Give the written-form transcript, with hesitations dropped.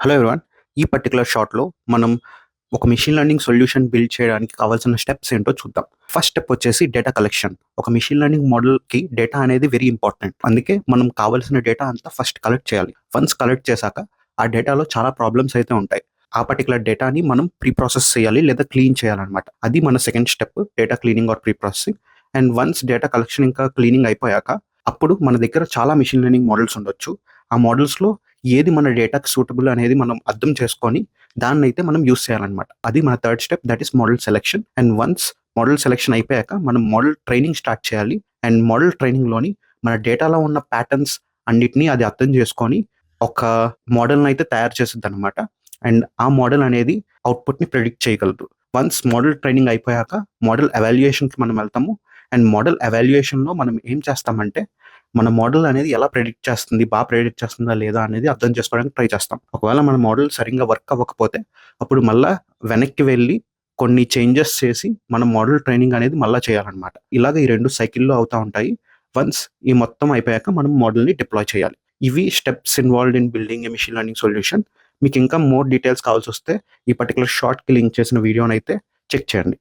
Hello everyone. ఈ particular షార్ట్‌లో మనం ఒక మెషిన్ లెర్నింగ్ సొల్యూషన్ బిల్డ్ చేయడానికి కావాల్సిన స్టెప్స్ ఏంటో చూద్దాం. ఫస్ట్ స్టెప్ వచ్చేసి డేటా కలెక్షన్. ఒక మెషిన్ లెర్నింగ్ మోడల్‌కి డేటా అనేది వెరీ ఇంపార్టెంట్. అందుకే మనం కావాల్సిన డేటా అంతా ఫస్ట్ కలెక్ట్ చేయాలి. వన్స్ కలెక్ట్ చేశాక ఆ డేటాలో చాలా ప్రాబ్లమ్స్ అయితే ఉంటాయి. ఆ పర్టిక్యులర్ డేటాని మనం ప్రీ ప్రాసెస్ చేయాలి లేదా క్లీన్ చేయాలనమాట. అది మన second step data cleaning or pre processing. And once data collection ఇంకా క్లీనింగ్ అయిపోయాక అప్పుడు మన దగ్గర చాలా మెషిన్ లెర్నింగ్ మోడల్స్ ఉండొచ్చు. ఆ మోడల్స్‌లో ఏది మన డేటాకి సూటబుల్ అనేది మనం అర్థం చేసుకొని దాన్నైతే మనం యూజ్ చేయాలనమాట. అది మన third step, that is model selection. And once model selection అయిపోయాక మనం మోడల్ ట్రైనింగ్ స్టార్ట్ చేయాలి. అండ్ మోడల్ ట్రైనింగ్‌లోని మన డేటాలో ఉన్న ప్యాటర్న్స్ అన్నిటిని అది అర్థం చేసుకొని ఒక మోడల్‌ని అయితే తయారు చేసిద్దనమాట. అండ్ ఆ మోడల్ అనేది అవుట్‌పుట్‌ని ప్రిడిక్ట్ చేయగలదు. వన్స్ మోడల్ ట్రైనింగ్ అయిపోయాక మోడల్ ఎవాల్యుయేషన్‌కి మనం వెళ్తాము. అండ్ మోడల్ ఎవాల్యుయేషన్‌లో మనం ఏం చేస్తామంటే మన మోడల్ అనేది ఎలా ప్రెడిక్ట్ చేస్తుంది, ప్రెడిక్ట్ చేస్తుందా లేదా అనేది అర్థం చేసుకోవడానికి ట్రై చేస్తాం. ఒకవేళ మన మోడల్ సరింగా వర్క్ అవ్వకపోతే అప్పుడు మళ్ళా వెనక్కి వెళ్ళి కొన్ని చేంజెస్ చేసి మన మోడల్ ట్రైనింగ్ అనేది మళ్ళా చేయాలనమాట. ఇలాగ ఈ 2 సైకిల్‌లో అవుతా ఉంటాయి. వన్స్ ఈ మొత్తం అయిపోయాక మనం మోడల్‌ని డిప్లాయ్ చేయాలి. ఇవి steps involved in building a machine learning solution. మీకు ఇంకా మోర్ డీటెయిల్స్ కావాల్సొస్తే ఈ పర్టిక్యులర్ షార్ట్‌కి లింక్ చేసిన వీడియోనైతే చెక్ చేయండి.